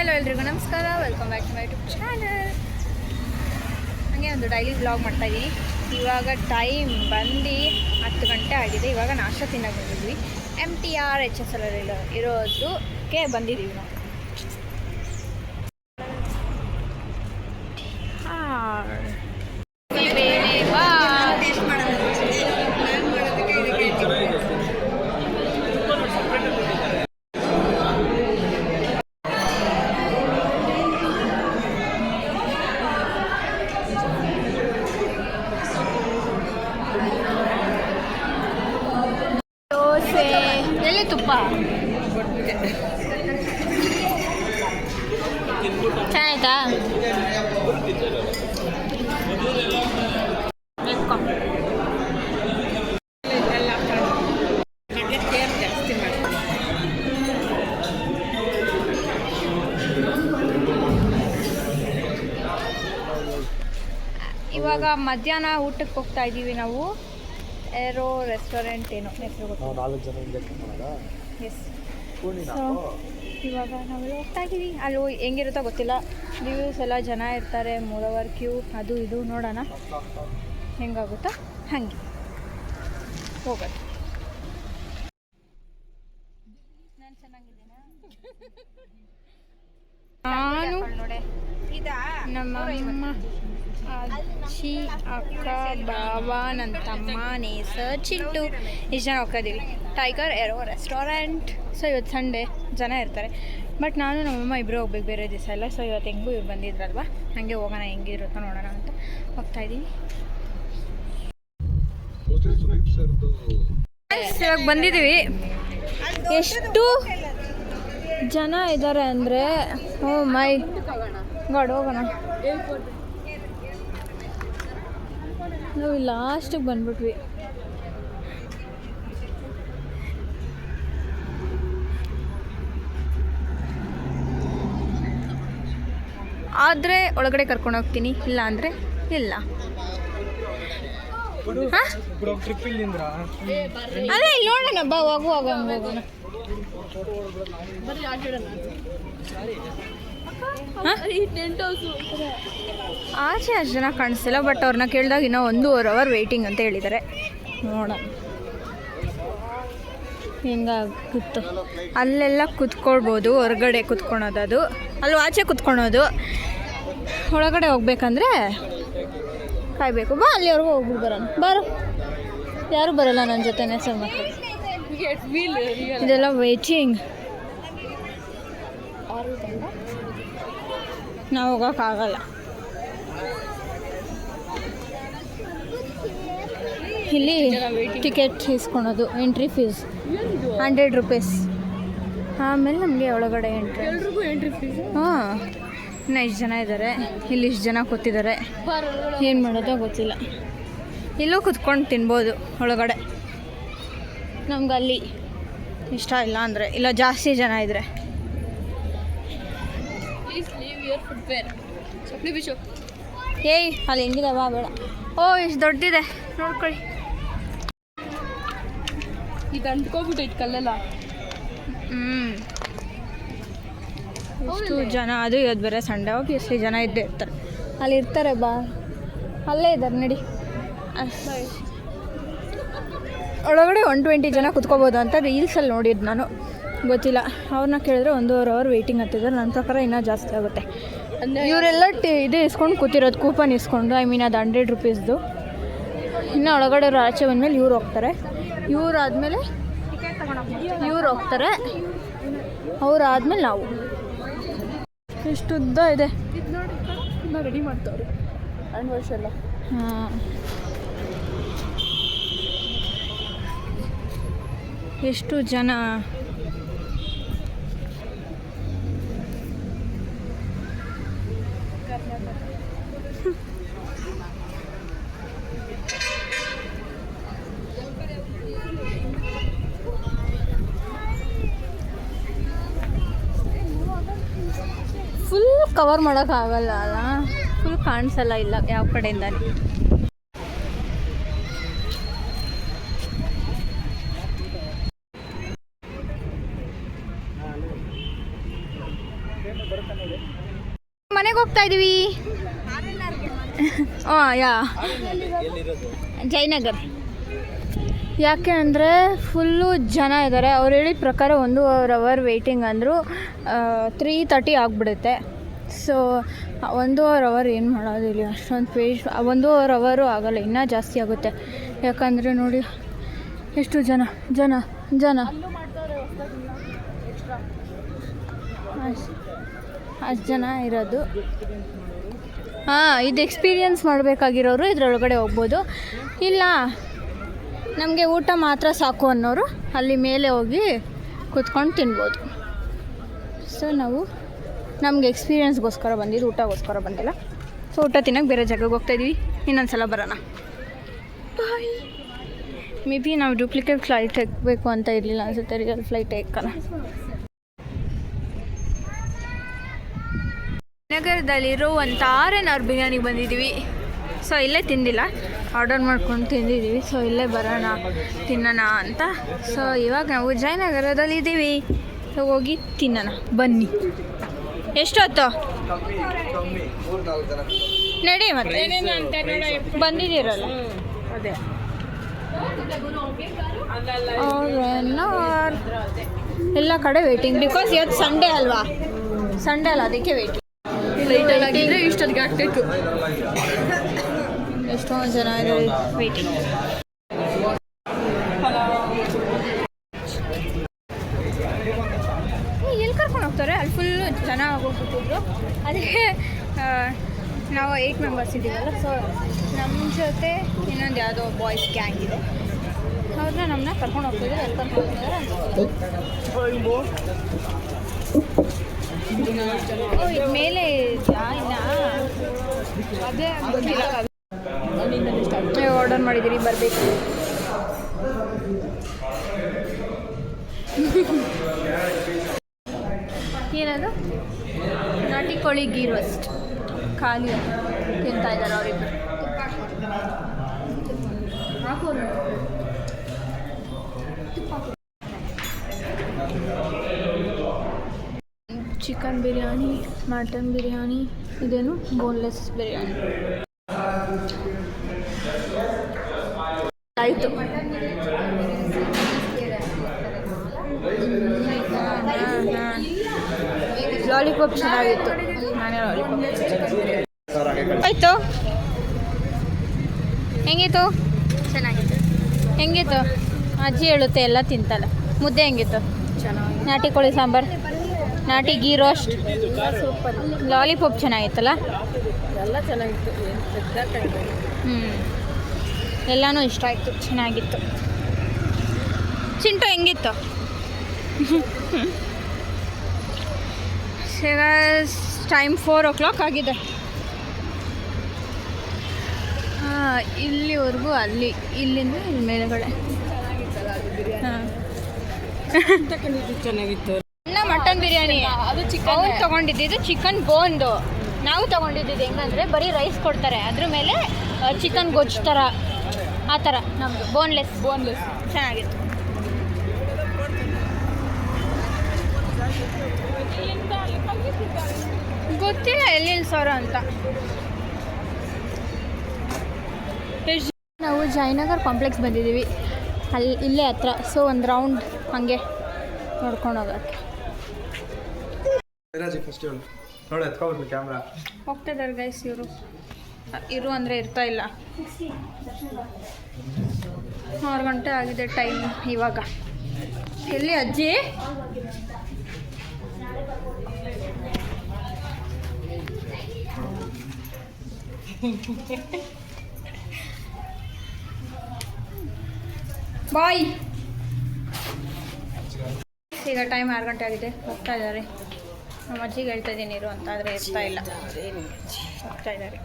Hello ಎಲ್ರಿಗೂ ನಮಸ್ಕಾರ, welcome back to my YouTube channel. ಹಾಗೆ ಒಂದು ಡೈಲಿ ವ್ಲಾಗ್ ಮಾಡ್ತಾಯಿದ್ದೀನಿ. ಇವಾಗ ಟೈಮ್ ಬಂದು 10 ಗಂಟೆ ಆಗಿದೆ. ಇವಾಗ ನಾಷ್ಟ ತಿನ್ನೋಕೆ ಬಂದಿದ್ವಿ. MTR HSL ಇರೋದಕ್ಕೆ ಬಂದಿದ್ದೀವಿ ನಾವು. ದೋಸೆ ಎಲ್ಲಿ ತುಪ್ಪ ಚೆನ್ನಾಯ್ತಾ? ಇವಾಗ ಮಧ್ಯಾಹ್ನ ಊಟಕ್ಕೆ ಹೋಗ್ತಾ ಇದ್ದೀವಿ ನಾವು. ಏರೋ ರೆಸ್ಟೋರೆಂಟ್ ಏನೋ ಹೆಸರು ಗೊತ್ತಿಲ್ಲ. ಎಸ್. ಸೊ ಇವಾಗ ನಾವೆಲ್ಲ ಹೋಗ್ತಾ ಇದ್ದೀವಿ. ಅಲ್ಲಿ ಹೆಂಗಿರುತ್ತೋ ಗೊತ್ತಿಲ್ಲ. ರಿವ್ಯೂಸ್ ಎಲ್ಲ ಜನ ಇರ್ತಾರೆ, 3 ಅವರ್ ಕ್ಯೂ, ಅದು ಇದು ನೋಡೋಣ ಹೆಂಗಾಗುತ್ತೋ ಹಾಗೆ ಹೋಗೋದು. ನಾನು ಚೆನ್ನಾಗಿದ್ದೇನಾ? ನಾನು ನಮ್ಮಮ್ಮ, ಅಜ್ಜಿ, ಅಕ್ಕ, ಬಾವ, ನನ್ನ ತಮ್ಮ, ನೇಸರ್, ಚಿಂಟು ಇಷ್ಟು ಜನ ಹೋಗ್ತಾಯಿದ್ದೀವಿ. Tiger aero restaurant. ಸೊ ಇವತ್ತು ಸಂಡೇ ಜನ ಇರ್ತಾರೆ, ಬಟ್ ನಾನು ನಮ್ಮಮ್ಮ ಇಬ್ಬರು ಹೋಗ್ಬೇಕು, ಬೇರೆ ದಿವಸ ಎಲ್ಲ. ಸೊ ಇವತ್ತು ಹೆಂಗೂ ಇವ್ರು ಬಂದಿದ್ರಲ್ವ, ಹಾಗೆ ಹೋಗೋಣ ಹೆಂಗಿರುತ್ತೋ ನೋಡೋಣ ಅಂತ ಹೋಗ್ತಾಯಿದ್ದೀವಿ. ಇವಾಗ ಬಂದಿದ್ದೀವಿ. ಎಷ್ಟು ಜನ ಇದ್ದಾರೆ ಅಂದರೆ ಓ ಮೈ ಗಾಡ್. ಹೋಗೋಣ. ನಾವು ಲಾಸ್ಟಿಗೆ ಬಂದ್ಬಿಟ್ವಿ. ಆದರೆ ಒಳಗಡೆ ಕರ್ಕೊಂಡು ಹೋಗ್ತೀನಿ, ಇಲ್ಲ ಅಂದರೆ ಇಲ್ಲ. ಅದೇ ಇಲ್ಲಿ ನೋಡೋಣ ಬಾ, ಹೋಗುವಾಗ ಹೋಗೋಣ. ಆಚೆ ಅಷ್ಟು ಜನ ಕಾಣಿಸ್ತಿಲ್ಲ, ಬಟ್ ಅವ್ರನ್ನ ಕೇಳಿದಾಗ ಇನ್ನೂ 1.5 ಅವರ್ ವೆಯ್ಟಿಂಗ್ ಅಂತ ಹೇಳಿದ್ದಾರೆ. ನೋಡೋಣ ಹೆಂಗಾಗುತ್ತೋ. ಅಲ್ಲೆಲ್ಲ ಕುತ್ಕೊಳ್ಬೋದು, ಹೊರಗಡೆ ಕುತ್ಕೊಳೋದು, ಅದು ಅಲ್ಲಿ ಆಚೆ ಕುತ್ಕೊಳೋದು. ಒಳಗಡೆ ಹೋಗ್ಬೇಕಂದ್ರೆ ಕಾಯಬೇಕು. ಬಾ ಅಲ್ಲಿವರೆಗೂ ಹೋಗ್ಬಿಟ್ಟು ಬರೋಣ. ಬಾರು, ಯಾರು ಬರೋಲ್ಲ ನನ್ನ ಜೊತೆನೇ. ಸರ್ ಮಕ್ಕಳು ಇದೆಲ್ಲ ವೇಟಿಂಗ್. ನಾವು ಹೋಗೋಕ್ಕಾಗಲ್ಲ. ಇಲ್ಲಿ ಟಿಕೆಟ್ ಇಸ್ಕೊಳೋದು, ಎಂಟ್ರಿ ಫೀಸ್ 100 ರೂಪೀಸ್. ಆಮೇಲೆ ನಮಗೆ ಒಳಗಡೆ ಎಂಟ್ರಿ ಫೀಸ್. ಹಾಂ, ಇನ್ನು ಇಷ್ಟು ಜನ ಇದ್ದಾರೆ, ಇಲ್ಲಿ ಇಷ್ಟು ಜನ ಕೂತಿದ್ದಾರೆ. ಏನು ಮಾಡೋದೋ ಗೊತ್ತಿಲ್ಲ. ಇಲ್ಲೂ ಕುತ್ಕೊಂಡು ತಿನ್ಬೋದು ಒಳಗಡೆ, ನಮ್ಗೆ ಅಲ್ಲಿ ಇಷ್ಟ ಇಲ್ಲ ಅಂದರೆ. ಇಲ್ಲ ಜಾಸ್ತಿ ಜನ ಇದ್ದರೆ ಏಯ್ ಅಲ್ಲಿ ಹೆಂಗಿದೆ ಬಾ, ಬೇಡ. ಓ ಇಷ್ಟು ದೊಡ್ಡದಿದೆ ನೋಡ್ಕೊಳ್ಳಿ. ಇದು ಅಂಟ್ಕೊಬಿಟ್ಟೈತೆ ಕಲ್ಲೆಲ್ಲ. ಎಷ್ಟು ಜನ, ಅದು ಇವತ್ತು ಬೇರೆ ಸಂಡೇ, ಆಬ್ವಿಯಸ್ಲಿ ಜನ ಇದ್ದೇ ಇರ್ತಾರೆ. ಅಲ್ಲಿ ಇರ್ತಾರೆ, ಬಾ ಅಲ್ಲೇ ಇದ್ದಾರೆ ನಡಿ. ಒಳಗಡೆ 120 ಜನ ಕುತ್ಕೋಬೋದು ಅಂತ ರೀಲ್ಸಲ್ಲಿ ನೋಡಿದ್ದು ನಾನು, ಗೊತ್ತಿಲ್ಲ. ಅವ್ರನ್ನ ಕೇಳಿದ್ರೆ 1.5 ಅವರ್ ವೆಯ್ಟಿಂಗ್ ಅಂತಿದ್ದಾರೆ. ನನ್ನ ಪ್ರಕಾರ ಇನ್ನೂ ಜಾಸ್ತಿ ಆಗುತ್ತೆ. ಇವರೆಲ್ಲ ಇದು ಇಸ್ಕೊಂಡು ಕೂತಿರೋದು, ಕೂಪನ್ ಇಸ್ಕೊಂಡು. ಅದು 100 ರೂಪೀಸ್ದು. ಇನ್ನು ಒಳಗಡೆ ಆಚೆ ಬಂದಮೇಲೆ ಇವ್ರು ಹೋಗ್ತಾರೆ. ಇವರಾದ್ಮೇಲೆ ಇವ್ರು ಹೋಗ್ತಾರೆ, ಅವರಾದ್ಮೇಲೆ ನಾವು. ಎಷ್ಟು ಉದ್ದ ಇದೆ ರೆಡಿ ಮಾಡ್ತಾವ್ರೆ ಹ್ಯಾಂಡ್ ವಾಶ್ ಎಲ್ಲ. ಹಾಂ, ಎಷ್ಟು ಜನ. ಫುಲ್ ಕವರ್ ಮಾಡೋಕ್ಕಾಗಲ್ಲ ಅಲ್ಲ, ಫುಲ್ ಕಾಣಿಸಲ್ಲ ಇಲ್ಲ ಯಾವ ಕಡೆಯಿಂದ. ಮನೆಗೆ ಹೋಗ್ತಾ ಇದೀವಿ. ಯಾ ಜಯನಗರ್. ಯಾಕೆ ಅಂದರೆ ಫುಲ್ಲು ಜನ ಇದ್ದಾರೆ. ಅವ್ರು ಹೇಳಿದ ಪ್ರಕಾರ 1.5 ಅವರ್ ವೆಯ್ಟಿಂಗ್ ಅಂದರು 3:30 ಆಗಿಬಿಡುತ್ತೆ. ಸೊ 1.5 ಅವರ್ ಏನು ಮಾಡೋದಿಲ್ಲ, ಅಷ್ಟೊಂದು 1.5 ಅವರು ಆಗೋಲ್ಲ, ಇನ್ನೂ ಜಾಸ್ತಿ ಆಗುತ್ತೆ. ಯಾಕಂದರೆ ನೋಡಿ ಎಷ್ಟು ಜನ ಜನ ಜನ ಅಷ್ಟು ಜನ ಇರೋದು. ಇದು ಎಕ್ಸ್ಪೀರಿಯನ್ಸ್ ಮಾಡಬೇಕಾಗಿರೋರು ಇದರೊಳಗಡೆ ಹೋಗ್ಬೋದು. ಇಲ್ಲ ನಮಗೆ ಊಟ ಮಾತ್ರ ಸಾಕು ಅನ್ನೋರು ಅಲ್ಲಿ ಮೇಲೆ ಹೋಗಿ ಕೂತ್ಕೊಂಡು ತಿನ್ಬೋದು. ಸೊ ನಾವು ನಮಗೆ ಎಕ್ಸ್ಪೀರಿಯನ್ಸ್ಗೋಸ್ಕರ ಬಂದಿದ್ದು, ಊಟಗೋಸ್ಕರ ಬಂದಿಲ್ಲ. ಸೊ ಊಟ ತಿನ್ನೋಕ್ಕೆ ಬೇರೆ ಜಾಗಕ್ಕೆ ಹೋಗ್ತಾಯಿದ್ವಿ. ಇನ್ನೊಂದು ಸಲ ಬರೋಣ. ಬಾಯ್. ಮೇ ಬಿ ನಾವು ಡೂಪ್ಲಿಕೇಟ್ ಫ್ಲೈಟ್ ಎಕ್ಕಬೇಕು ಅಂತ ಇರಲಿಲ್ಲ ಅನಿಸುತ್ತೆ, ರಿಯಲ್ ಫ್ಲೈಟ್ ಎಕ್ಕಲ್ಲ. ನಗರದಲ್ಲಿರುವಂಥ R&R ಬಿರಿಯಾನಿಗೆ ಬಂದಿದ್ದೀವಿ. ಸೊ ಇಲ್ಲೇ ತಿಂದಿಲ್ಲ, ಆರ್ಡರ್ ಮಾಡ್ಕೊಂಡು ತಿಂದಿದ್ದೀವಿ. ಸೊ ಇಲ್ಲೇ ಬರೋಣ ತಿನ್ನೋಣ ಅಂತ. ಸೊ ಇವಾಗ ನಾವು ಜಯನಗರದಲ್ಲಿದ್ದೀವಿ. ಹೋಗಿ ತಿನ್ನೋಣ ಬನ್ನಿ. ಎಷ್ಟೊತ್ತು ನಡಿ ಮತ್ತೆ ಬಂದಿದ್ದೀರಲ್ಲ ಅದೇ ಎಲ್ಲ ಕಡೆ ವೇಟಿಂಗ್. ಬಿಕಾಸ್ ಇವತ್ತು ಸಂಡೇ ಅಲ್ವಾ, ಸಂಡೇ ಅಲ್ಲ ಅದಕ್ಕೆ ವೇಟಿಂಗ್. ಇಷ್ಟೊತ್ತಿಗೆ ಆಗ್ತಿತ್ತು. ಎಷ್ಟೊಂದು ಜನ ಇದ್ದಾರೆ ವೇಟಿಂಗ್. ಎಲ್ಲಿ ಕರ್ಕೊಂಡು ಹೋಗ್ತಾರೆ? ಅಲ್ಲಿ ಫುಲ್ಲು ಜನ ಆಗೋಗ್ಬಿಟ್ಟಿದ್ರು. ಅದಕ್ಕೆ ನಾವು 8 ಮೆಂಬರ್ಸ್ ಇದ್ದೀವಲ್ಲ. ಸೊ ನಮ್ಮ ಜೊತೆ ಇನ್ನೊಂದು ಯಾವುದೋ ಬಾಯ್ಸ್ ಗ್ಯಾಂಗ್ ಇದೆ, ಅವ್ರನ್ನ ನಮ್ಮನ್ನ ಕರ್ಕೊಂಡು ಹೋಗ್ತಿದ್ದಾರೆ. ಅಲ್ಲಿ ಕರ್ಕೊಂಡು ಹೋಗ್ತಿದ್ದಾರೆ ಇದು ಮೇಲೆ ಅದೇ ಆರ್ಡರ್ ಮಾಡಿದ್ದೀರಿ, ಬರಬೇಕು. ಏನದು? ನಾಟಿ ಕೋಳಿ ಗೀ ರೋಸ್ಟ್ ಖಾಲಿ ತಿಂತಾ ಇದ್ದಾರೆ ಅವರಿಬ್ಬರು. ಚಿಕನ್ ಬಿರಿಯಾನಿ, ಮಟನ್ ಬಿರಿಯಾನಿ, ಇದೇನು ಬೋನ್ಲೆಸ್ ಬಿರಿಯಾನಿ ಆಯಿತು. ಲಾಲಿಪಾಪ್ ಚೆನ್ನಾಗಿತ್ತು. ನಾನೇ ಲಾಲಿಪಾಪ್ ಆಯಿತು. ಹೆಂಗಿತ್ತು? ಚೆನ್ನಾಗಿತ್ತು. ಹೆಂಗಿತ್ತು? ಅಜ್ಜಿ ಹೇಳುತ್ತೆ ಎಲ್ಲ ತಿಂತಲ್ಲ. ಮುದ್ದೆ ಹೆಂಗಿತ್ತು? ಚೆನ್ನಾಗಿ. ನಾಟಿ ಕೋಳಿ ಸಾಂಬಾರು, ನಾಟಿ ಗೀ ರೋಸ್ಟ್, ಸೂಪರ್. ಲಾಲಿಪಾಪ್ ಚೆನ್ನಾಗಿತ್ತಲ್ಲ? ಎಲ್ಲ ಚೆನ್ನಾಗಿತ್ತು. ಎಲ್ಲನೂ ಇಷ್ಟ ಆಯಿತು, ಚೆನ್ನಾಗಿತ್ತು. ಚಿಂಟು ಹೆಂಗಿತ್ತು? ಟೈಮ್ 4 o'clock ಆಗಿದೆ. ಇಲ್ಲಿವರೆಗೂ ಅಲ್ಲಿ, ಇಲ್ಲಿಂದ ಇಲ್ಲಿ ಮೇಲೆಗಡೆ. ಚೆನ್ನಾಗಿತ್ತು. ಮಟನ್ ಬಿರಿಯಾನಿ ಅದು ಚಿಕನ್ ತೊಗೊಂಡಿದ್ದು, ಚಿಕನ್ ಬೋನ್ದು. ನಾವು ತೊಗೊಂಡಿದ್ದು ಹೆಂಗಂದರೆ ಬರೀ ರೈಸ್ ಕೊಡ್ತಾರೆ, ಅದ್ರ ಮೇಲೆ ಚಿಕನ್ ಗೊಜ್ಜು ಥರ, ಆ ಥರ. ನಮ್ಮದು ಬೋನ್ಲೆಸ್ ಚೆನ್ನಾಗಿತ್ತು. ಗೊತ್ತಿಲ್ಲ ಎಲ್ಲಿ ನಿಲ್ಸೋರು ಅಂತ. ನಾವು ಜಯನಗರ್ ಕಾಂಪ್ಲೆಕ್ಸ್ ಬಂದಿದ್ದೀವಿ, ಇಲ್ಲೇ ಹತ್ರ. ಸೊ ಒಂದು ರೌಂಡ್ ಹಾಗೆ ನೋಡ್ಕೊಂಡು ಹೋಗೋಕ್ಕೆ ಹೋಗ್ತಾ ಇದ್ದಾರೆ ಗೈಸ್. ಇರು ಅಂದರೆ ಇರ್ತಾ ಇಲ್ಲ. 6 ಗಂಟೆ ಆಗಿದೆ ಟೈಮ್ ಇವಾಗ. ಎಲ್ಲಿ ಅಜ್ಜಿ? ಬಾಯ್. ಈಗ ಟೈಮ್ 6 ಗಂಟೆ ಆಗಿದೆ, ಹೋಗ್ತಾ ಇದ್ದಾರೆ. ನಮ್ಮ ಅಜ್ಜಿಗೆ ಹೇಳ್ತಾ ಇದ್ದೀನಿ ಇರು ಅಂತ, ಆದರೆ ಇರ್ತಾ ಇಲ್ಲ, ಹೋಗ್ತಾ ಇದ್ದಾರೆ.